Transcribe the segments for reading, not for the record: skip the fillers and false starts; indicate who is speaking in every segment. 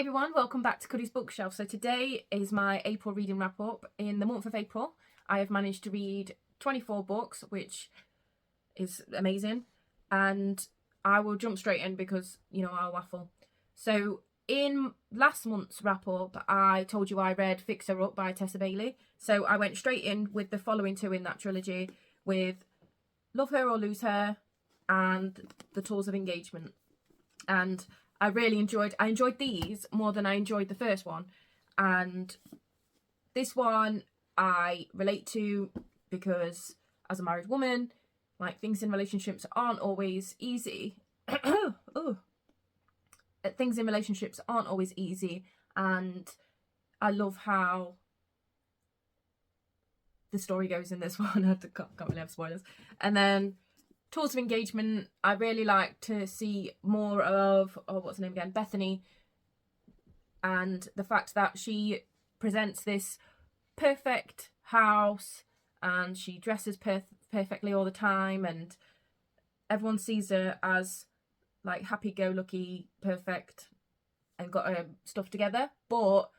Speaker 1: Hey everyone, welcome back to Cuddy's Bookshelf. So today is my April reading wrap up. In the month of April, I have managed to read 24 books, which is amazing. And I will jump straight in because, I'll waffle. So in last month's wrap up, I told you I read Fix Her Up by Tessa Bailey. So I went straight in with the following two in that trilogy with Love Her or Lose Her and The Tools of Engagement. And I enjoyed these more than I enjoyed the first one. And this one I relate to because as a married woman, like, things in relationships aren't always easy. Things in relationships aren't always easy, and I love how the story goes in this one. I can't really have spoilers. And then Tools of Engagement, I really like to see more of, what's her name again? Bethany. And the fact that she presents this perfect house and she dresses perfectly all the time, and everyone sees her as like happy-go-lucky, perfect, and got her stuff together. But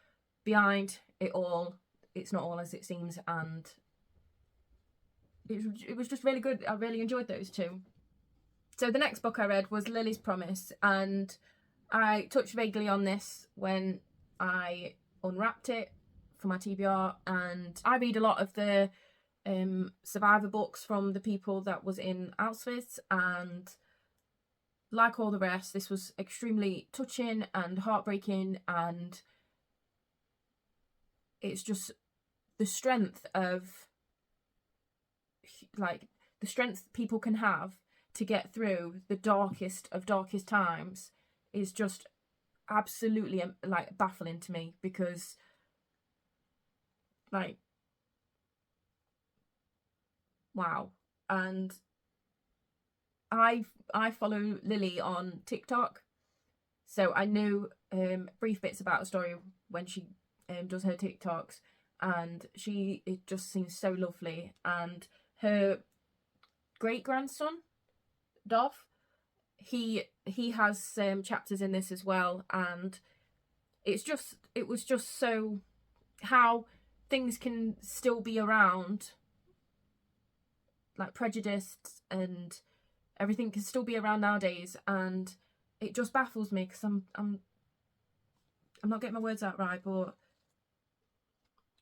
Speaker 1: behind it all, it's not all as it seems, and it was just really good. I really enjoyed those two. So the next book I read was Lily's Promise, and I touched vaguely on this when I unwrapped it for my TBR. And I read a lot of the survivor books from the people that was in Auschwitz, and like all the rest, this was extremely touching and heartbreaking, and it's just the strength people can have to get through the darkest of darkest times is just absolutely like baffling to me, because like, wow. And I follow Lily on TikTok, so I know brief bits about her story when she does her TikToks, and it just seems so lovely. And her great-grandson Dov, he has chapters in this as well, and it was just so how things can still be around, like prejudice and everything can still be around nowadays, and it just baffles me because I'm not getting my words out right, but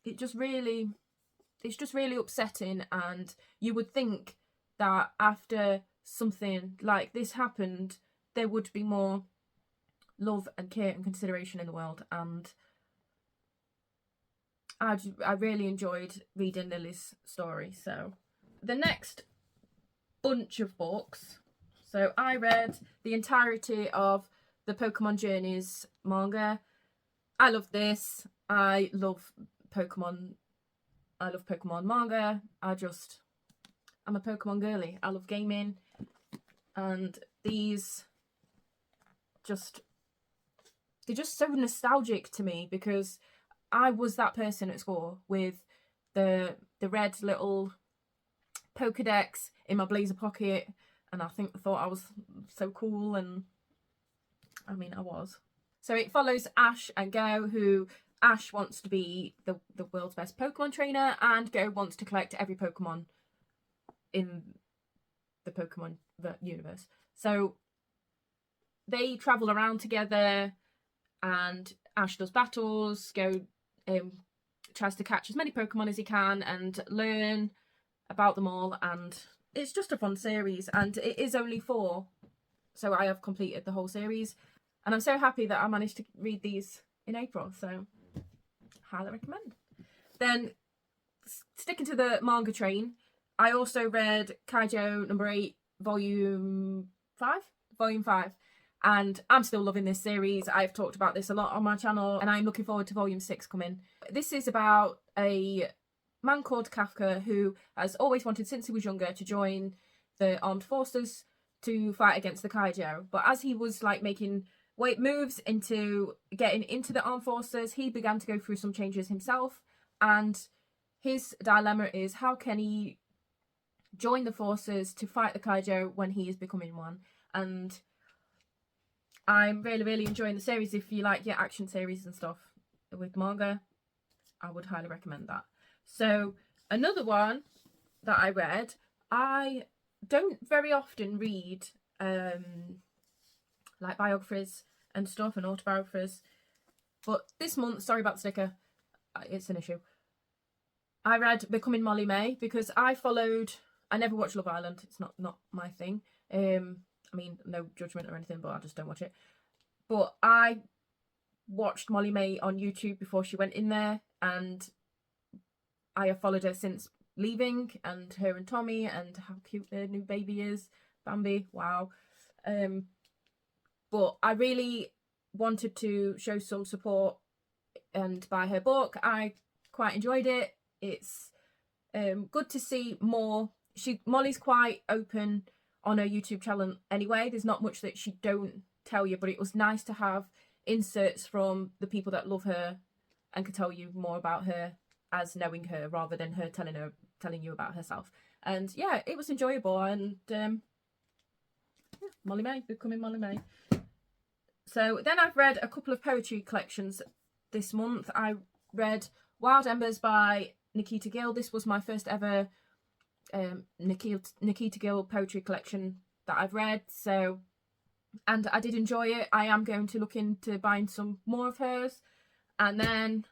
Speaker 1: it's just really upsetting. And you would think that after something like this happened, there would be more love and care and consideration in the world. And I really enjoyed reading Lily's story. So the next bunch of books, so I read the entirety of the Pokemon Journeys manga. I love this. I love Pokemon manga. I'm a Pokemon girly. I love gaming, and these they're just so nostalgic to me, because I was that person at school with the red little Pokedex in my blazer pocket, and I thought I was so cool, and I mean, I was. So it follows Ash and Go, who Ash wants to be the world's best Pokemon trainer, and Go wants to collect every Pokemon in the Pokemon universe. So they travel around together, and Ash does battles. Go tries to catch as many Pokemon as he can and learn about them all, and it's just a fun series. And it is only 4, so I have completed the whole series, and I'm so happy that I managed to read these in April, so highly recommend. Then, sticking to the manga train, I also read Kaijo number 8, volume 5, and I'm still loving this series. I've talked about this a lot on my channel, and I'm looking forward to volume 6 coming. This is about a man called Kafka who has always wanted since he was younger to join the armed forces to fight against the Kaijo. But as he was like making moves into getting into the armed forces, he began to go through some changes himself, and his dilemma is, how can he join the forces to fight the Kaijo when he is becoming one? And I'm really enjoying the series. If you like your action series and stuff with manga, I would highly recommend that. So another one that I read, I don't very often read like biographies and stuff and autobiographies, but this month, sorry about the sticker, it's an issue, I read Becoming Molly May, because I never watched Love Island. It's not my thing. I mean, no judgment or anything, but I just don't watch it. But I watched Molly May on YouTube before she went in there, and I have followed her since leaving, and her and Tommy, and how cute their new baby is, Bambi. Wow. But I really wanted to show some support and buy her book. I quite enjoyed it. It's good to see more. Molly's quite open on her YouTube channel anyway. There's not much that she don't tell you, but it was nice to have inserts from the people that love her and could tell you more about her as knowing her, rather than her telling you about herself. And yeah, it was enjoyable. And Molly May, Becoming Molly May. So then I've read a couple of poetry collections this month. I read Wild Embers by Nikita Gill. This was my first ever Nikita Gill poetry collection that I've read. So, and I did enjoy it. I am going to look into buying some more of hers. And then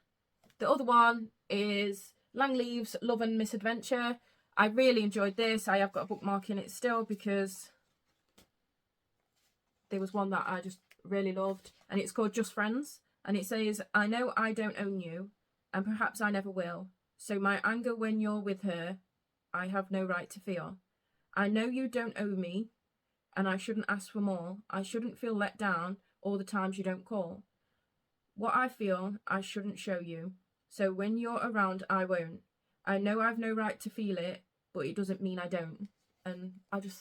Speaker 1: the other one is Langleaf's Love and Misadventure. I really enjoyed this. I have got a bookmark in it still, because there was one that I just really loved, and it's called Just Friends, and it says, I know I don't own you, and perhaps I never will, so my anger when you're with her, I have no right to feel. I know you don't owe me, and I shouldn't ask for more. I shouldn't feel let down all the times you don't call. What I feel, I shouldn't show you, so when you're around, I won't. I know I've no right to feel it, but it doesn't mean I don't. And I just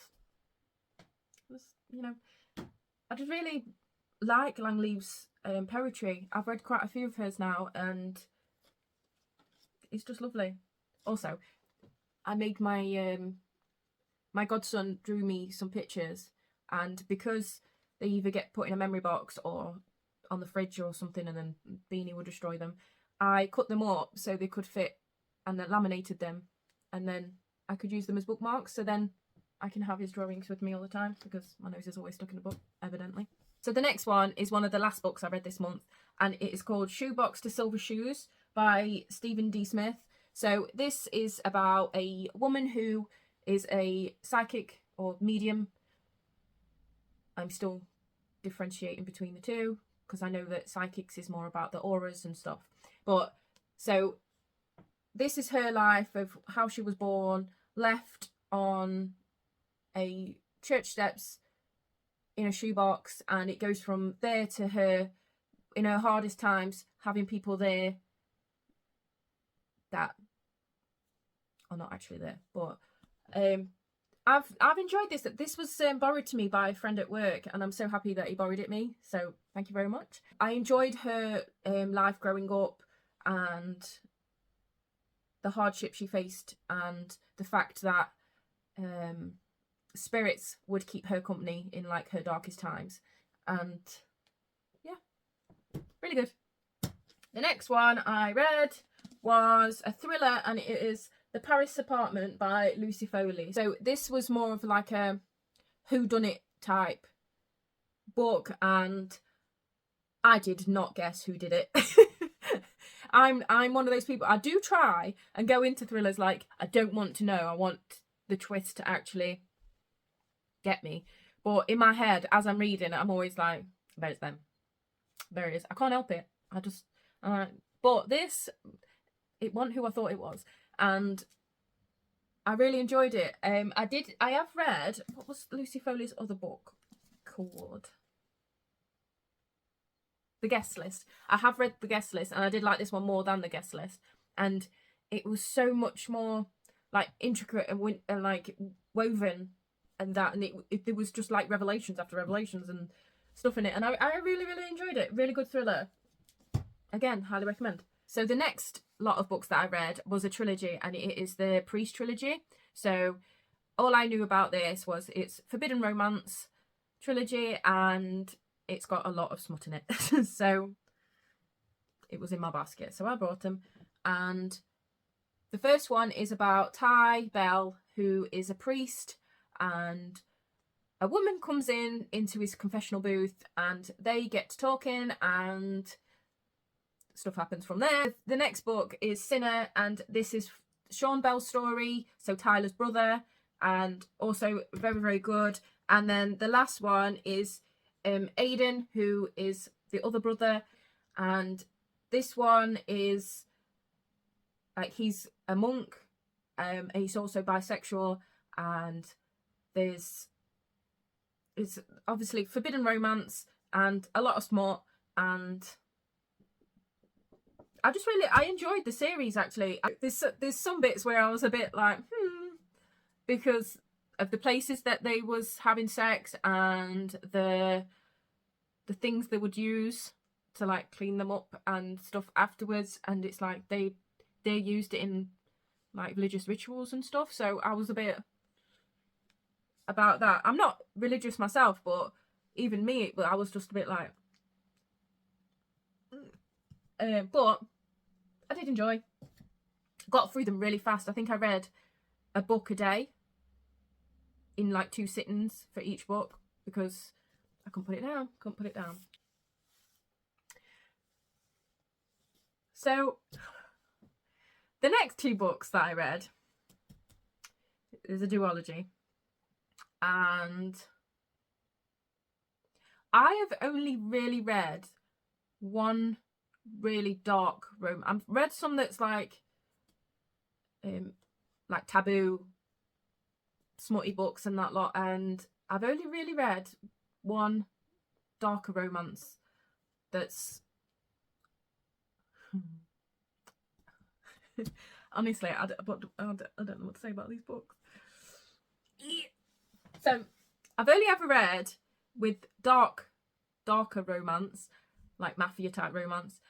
Speaker 1: really like Langleaf's poetry. I've read quite a few of hers now, and it's just lovely. Also, I made my godson drew me some pictures, and because they either get put in a memory box or on the fridge or something, and then Beanie would destroy them, I cut them up so they could fit, and then laminated them, and then I could use them as bookmarks. So then I can have his drawings with me all the time, because my nose is always stuck in a book, evidently. So the next one is one of the last books I read this month, and it is called Shoebox to Silver Shoes by Stephen D. Smith. So this is about a woman who is a psychic or medium. I'm still differentiating between the two, because I know that psychics is more about the auras and stuff. But so this is her life of how she was born, left on a church steps in a shoebox, and it goes from there to her in her hardest times, having people there that are not actually there. But I've enjoyed this. This was borrowed to me by a friend at work, and I'm so happy that he borrowed it me, so thank you very much. I enjoyed her life growing up, and the hardship she faced, and the fact that spirits would keep her company in like her darkest times. And yeah, really good. The next one I read was a thriller, and it is The Paris Apartment by Lucy Foley. So this was more of like a whodunit type book, and I did not guess who did it. I'm one of those people, I do try and go into thrillers like I don't want to know. I want the twist to actually get me. But in my head, as I'm reading, I'm always like, there's them. There it is. I can't help it. I just, but this, it wasn't who I thought it was. And I really enjoyed it. I have read, what was Lucy Foley's other book called? The Guest List. I have read The Guest List, and I did like this one more than The Guest List. And it was so much more like intricate and like woven, and that, and it was just like revelations after revelations and stuff in it. And I really enjoyed it. Really good thriller. Again, highly recommend. So the next lot of books that I read was a trilogy, and it is the Priest trilogy. So all I knew about this was it's Forbidden Romance trilogy, and it's got a lot of smut in it. So it was in my basket, so I brought them. And the first one is about Ty Bell, who is a priest, and a woman comes into his confessional booth, and they get to talking, and stuff happens from there. The next book is Sinner, and this is Sean Bell's story, so Tyler's brother, and also very, very good. And then the last one is Aidan, who is the other brother, and this one is like he's a monk, and he's also bisexual, and it's obviously forbidden romance and a lot of smut, and I enjoyed the series actually. There's some bits where I was a bit like because of the places that they was having sex and the things they would use to like clean them up and stuff afterwards, and it's like they used it in like religious rituals and stuff, so I was a bit about that. I'm not religious myself, but even me, I was just a bit like but I did enjoy. Got through them really fast. I think I read a book a day in like 2 sittings for each book because I couldn't put it down. So the next 2 books that I read is a duology, and I have only really read one really dark romance. I've read some that's like taboo, smutty books and that lot, and I've only really read one darker romance that's honestly I don't know what to say about these books. So I've only ever read with darker romance, like mafia type romance,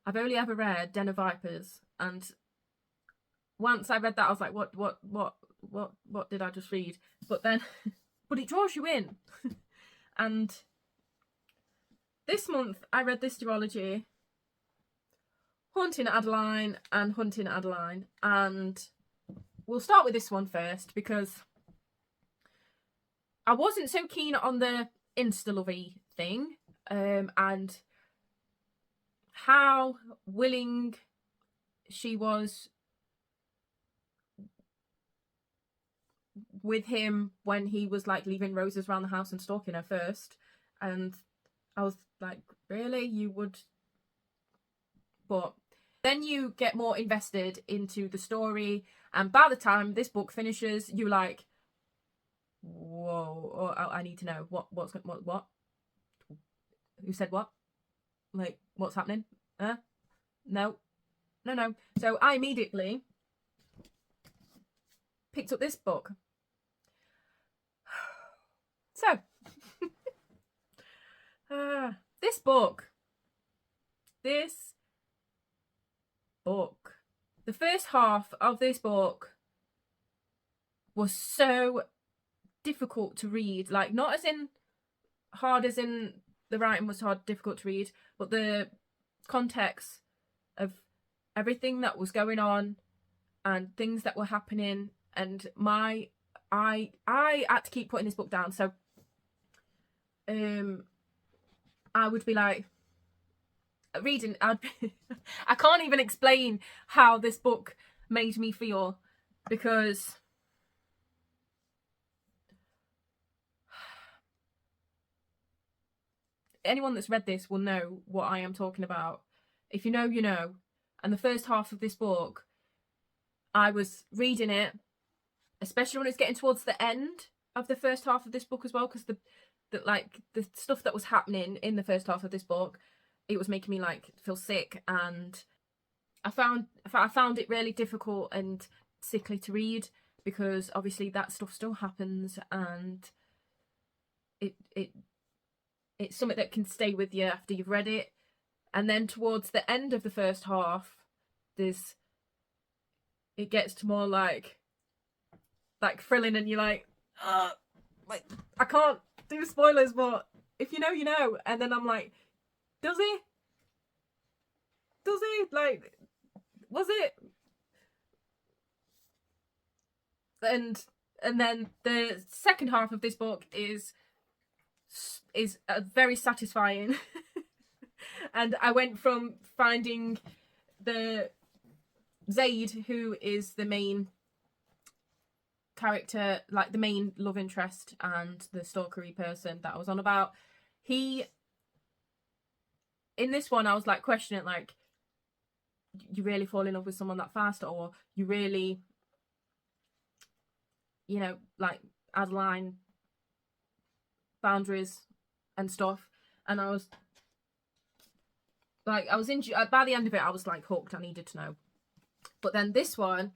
Speaker 1: I've only ever read Den of Vipers, and once I read that I was like, what did I just read? But it draws you in. And this month I read this duology, Haunting Adeline and Hunting Adeline, and we'll start with this one first because I wasn't so keen on the insta-lovey thing, and how willing she was with him when he was like leaving roses around the house and stalking her first, and I was like, really, you would? But then you get more invested into the story, and by the time this book finishes, you're like, whoa, I need to know what who said what, like, what's happening? No. So I immediately picked up this book. So this book, the first half of this book was so difficult to read, like not as in hard as in the writing was hard, difficult to read, but the context of everything that was going on and things that were happening, and I had to keep putting this book down. So I would be like reading, I can't even explain how this book made me feel, because anyone that's read this will know what I am talking about. If you know, you know. And the first half of this book, I was reading it, especially when it's getting towards the end of the first half of this book as well, because the stuff that was happening in the first half of this book, it was making me like feel sick, and I found it really difficult and sickly to read, because obviously that stuff still happens, and it's something that can stay with you after you've read it. And then towards the end of the first half, it gets to more like thrilling, and you're like I can't do spoilers, but If you know, you know. And then I'm like, does he? Does he? Like, was it? And then the second half of this book is very satisfying. And I went from finding the Zaid, who is the main character, like the main love interest and the stalkery person that I was on about. In this one, I was like questioning, like, you really fall in love with someone that fast, or you really, you know, like Adeline boundaries and stuff. And I was like, by the end of it, I was like hooked. I needed to know. But then this one,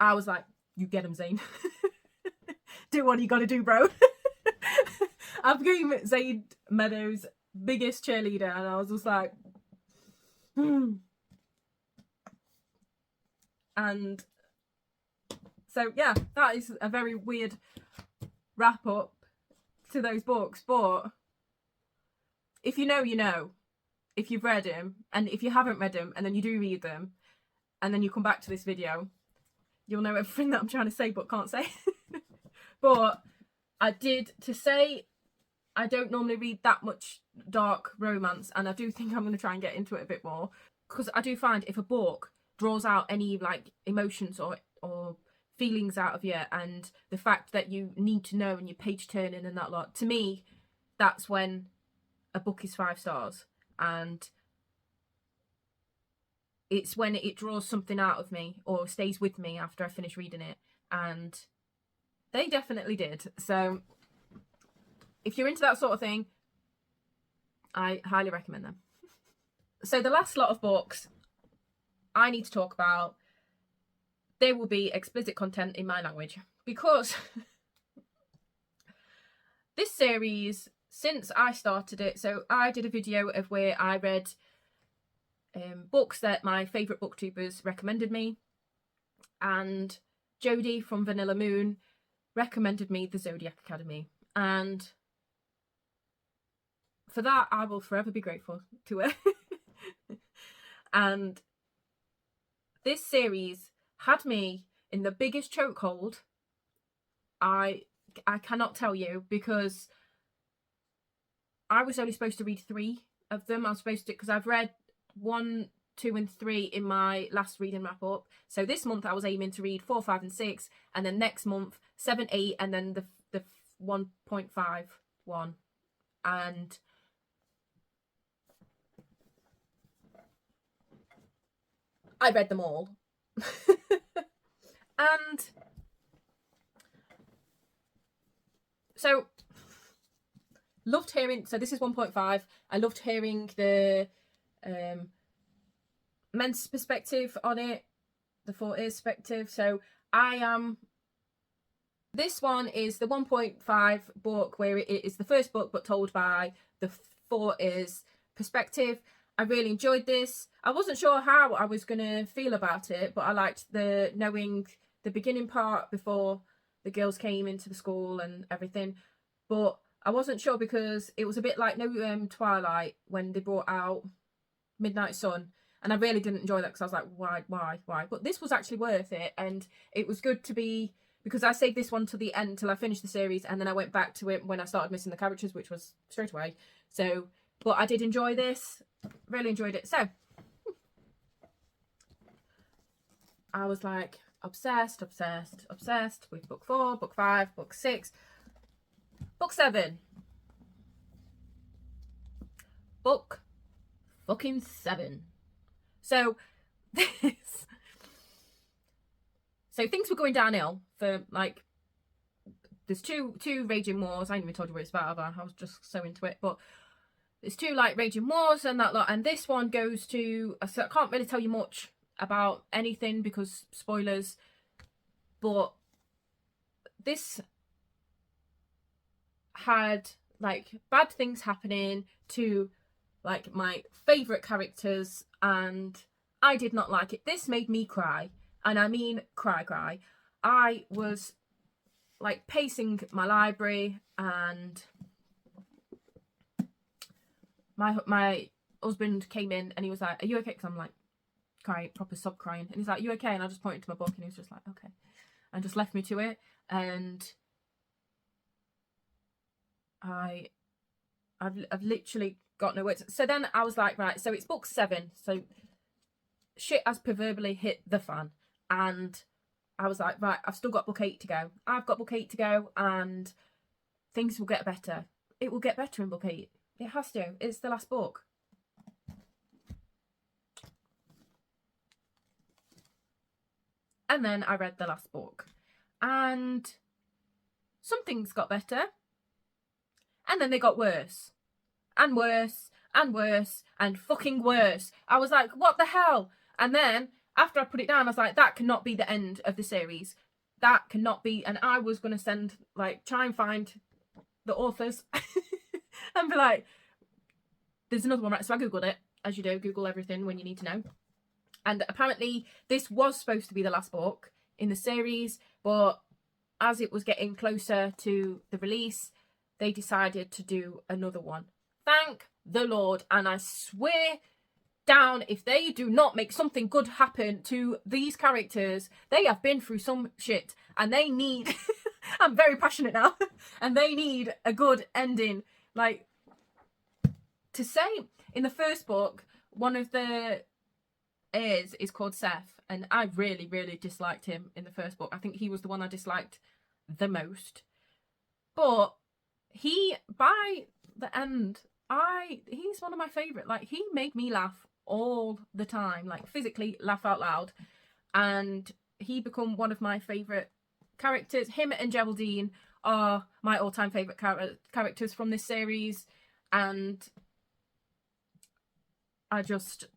Speaker 1: I was like, you get him, Zane. Do what you gotta do, bro. I became Zaid Meadows' biggest cheerleader, and I was just like, And so, yeah, that is a very weird wrap up to those books. But if you know, you know. If you've read them, and if you haven't read them, and then you do read them, and then you come back to this video, you'll know everything that I'm trying to say but can't say. But I don't normally read that much dark romance, and I do think I'm going to try and get into it a bit more, because I do find if a book draws out any like emotions or feelings out of you, and the fact that you need to know and you're page turning and that lot, to me, that's when a book is 5 stars. And it's when it draws something out of me or stays with me after I finish reading it, and they definitely did. So if you're into that sort of thing, I highly recommend them. So the last lot of books I need to talk about, they will be explicit content in my language, because this series, since I started it, so I did a video of where I read books that my favourite booktubers recommended me, and Jodie from Vanilla Moon recommended me the Zodiac Academy, and for that I will forever be grateful to her. And this series had me in the biggest chokehold. I cannot tell you, because I was only supposed to read 3 of them. I was supposed to, because I've read 1, 2 and 3 in my last reading wrap up. So this month I was aiming to read 4, 5 and 6, and then next month 7, 8, and then the 1.5 one. And I read them all. And so loved hearing, so this is 1.5. I loved hearing the men's perspective on it, the 4 ears perspective. So this one is the 1.5 book, where it is the first book but told by the 4 ears perspective. I really enjoyed this. I wasn't sure how I was going to feel about it, but I liked knowing the beginning part before the girls came into the school and everything. But I wasn't sure, because it was a bit like Twilight, when they brought out Midnight Sun, and I really didn't enjoy that, because I was like, why? But this was actually worth it, and it was good to be, because I saved this one to the end till I finished the series, and then I went back to it when I started missing the characters, which was straight away. So, but I did enjoy this, really enjoyed it. So I was like obsessed with book 4, book 5, book 6, book 7, book fucking 7. So so things were going downhill for, like, there's two raging wars. I ain't even told you what it's about, I was just so into it. But there's 2 like raging wars and that lot, and this one goes to, so I can't really tell you much about anything because spoilers, but this had like bad things happening to like my favourite characters, and I did not like it. This made me cry, and I mean cry. I was like pacing my library, and my husband came in and he was like, "Are you okay?" Because I'm like crying, proper sob crying, and he's like, "You okay?" And I just pointed to my book, and he was just like, "Okay," and just left me to it. And I've literally got no words. So then I was like, right, so it's book 7, so shit has proverbially hit the fan, and I was like, right, I've still got book 8 to go. I've got book 8 to go, and things will get better. It will get better in book 8. It has to. It's the last book. And then I read the last book, and some things got better, and then they got worse, and worse, and worse, and fucking worse. I was like, what the hell? And then after I put it down, I was like, that cannot be the end of the series. That cannot be. And I was going to send, like, try and find the authors and be like, there's another one, right? So I Googled it, as you do, Google everything when you need to know. And apparently this was supposed to be the last book in the series, but as it was getting closer to the release, they decided to do another one. Thank the Lord. And I swear down, if they do not make something good happen to these characters, they have been through some shit and they need I'm very passionate now and they need a good ending. Like, to say, in the first book, one of the heirs is called Seth, and I really disliked him in the first book. I think he was the one I disliked the most, but he, by the end, he's one of my favorite. Like, he made me laugh all the time, like physically laugh out loud, and he become one of my favorite characters. Him and Geraldine are my all-time favorite characters from this series, and I just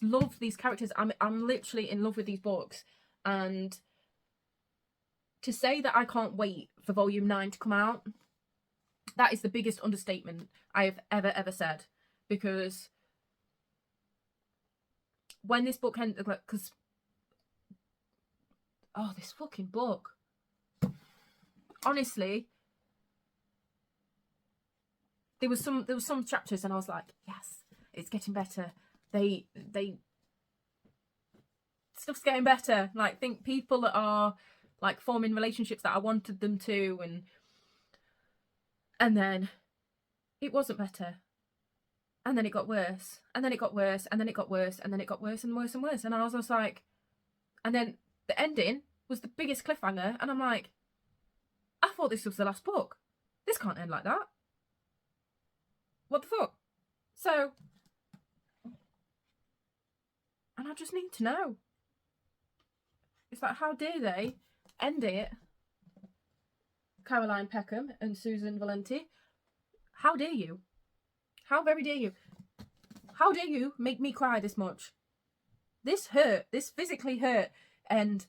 Speaker 1: love these characters. I'm literally in love with these books, and to say that I can't wait for volume 9 to come out, that is the biggest understatement I have ever said. Because when this book ended, because this fucking book, honestly, there was some chapters and I was like, yes, it's getting better. They stuff's getting better. Like, think people that are like forming relationships that I wanted them to, and then it wasn't better. And then it got worse. And then it got worse. And then it got worse. And then it got worse and worse and worse. And I was just like, and then the ending was the biggest cliffhanger. And I'm like, I thought this was the last book. This can't end like that. What the fuck? So, and I just need to know. It's like, how dare they end it? Caroline Peckham and Susan Valenti. How dare you? How very dare you? How dare you make me cry this much? This hurt. This physically hurt. And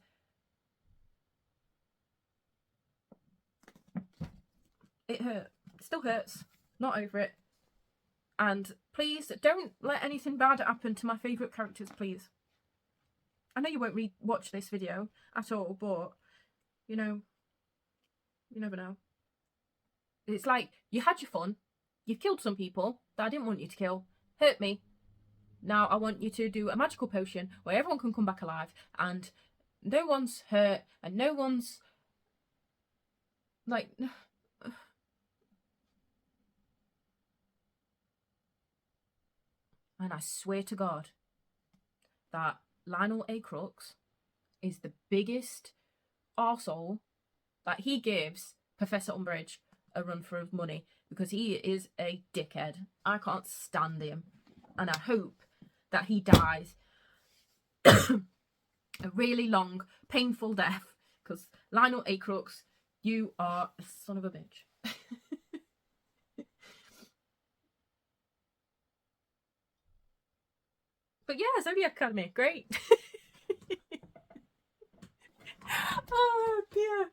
Speaker 1: it hurt. It still hurts. Not over it. And please don't let anything bad happen to my favourite characters, please. I know you won't watch this video at all, but, you know, you never know. It's like, you had your fun. You've killed some people that I didn't want you to kill. Hurt me. Now I want you to do a magical potion where everyone can come back alive and no one's hurt and no one's like... And I swear to God that Lionel A. Crooks is the biggest arsehole that he gives Professor Umbridge a run for his money, because he is a dickhead. I can't stand him. And I hope that he dies a really long, painful death, because Lionel A. Crooks, you are a son of a bitch. But yeah, Zodiac Academy, great. Oh dear.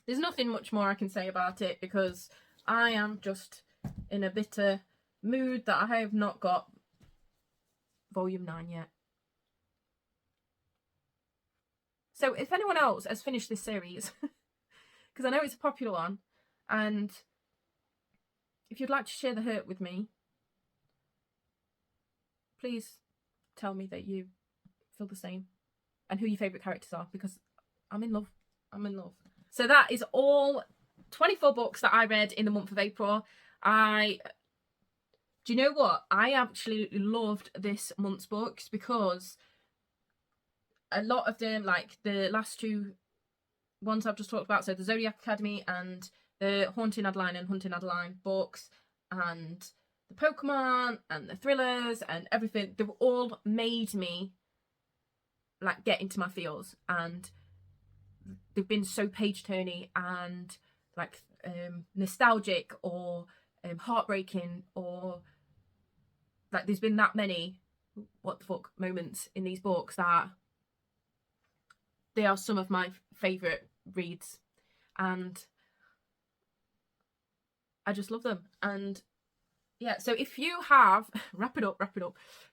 Speaker 1: There's nothing much more I can say about it, because I am just in a bitter mood that I have not got volume 9 yet. So if anyone else has finished this series, because I know it's a popular one, And if you'd like to share the hurt with me, please tell me that you feel the same and who your favourite characters are, because I'm in love. I'm in love. So that is all 24 books that I read in the month of April. Do you know what? I absolutely loved this month's books because a lot of them, like the last two ones I've just talked about, so the Zodiac Academy and the Haunting Adeline and Hunting Adeline books, and the Pokemon and the thrillers and everything, they've all made me like get into my feels, and they've been so page turny and like nostalgic or heartbreaking, or like there's been that many what the fuck moments in these books that they are some of my favourite reads, and I just love them. And yeah, so if you have wrap it up.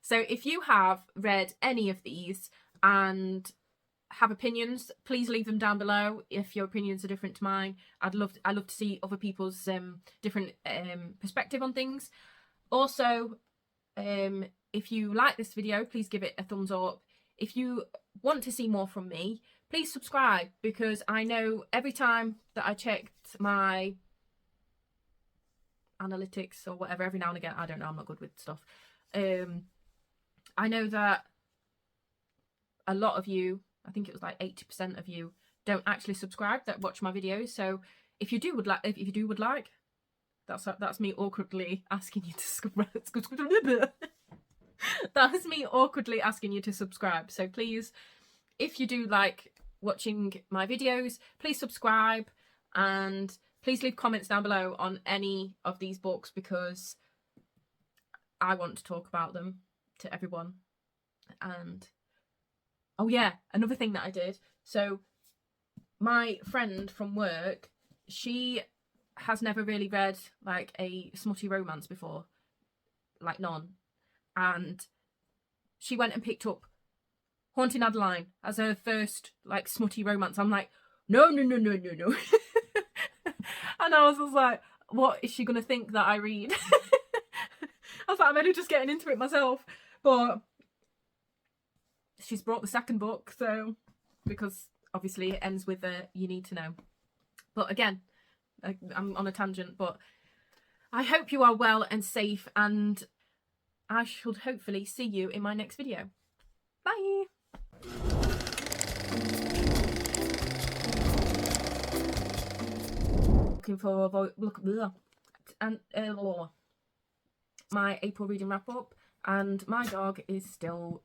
Speaker 1: So if you have read any of these and have opinions, please leave them down below. If your opinions are different to mine, I love to see other people's different perspective on things. Also, if you like this video, please give it a thumbs up. If you want to see more from me, please subscribe, because I know every time that I checked my analytics or whatever, every now and again, I don't know, I'm not good with stuff, I know that a lot of you, I think it was like 80% of you, don't actually subscribe that watch my videos. So if you would like, that's me awkwardly asking you to subscribe. That's me awkwardly asking you to subscribe. So please, if you do like watching my videos, please subscribe, and please leave comments down below on any of these books, because I want to talk about them to everyone. And oh yeah, another thing that I did. So my friend from work, she has never really read like a smutty romance before, like none. And she went and picked up Haunting Adeline as her first like smutty romance. I'm like, no. And I was just like, what is she gonna think that I read? I was like, I'm only just getting into it myself. But she's brought the second book, so, because obviously it ends with a you need to know. But again, I'm on a tangent, but I hope you are well and safe, and I should hopefully see you in my next video. Bye! Looking for my April reading wrap up, and my dog is still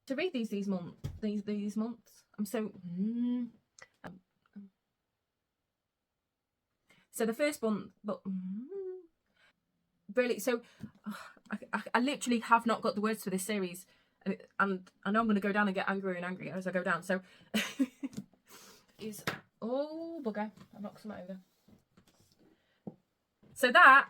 Speaker 1: to read these months. I'm so so the first one, but really, so I literally have not got the words for this series, and I know I'm going to go down and get angrier and angrier as I go down. So is oh bugger, I knocked something over. So that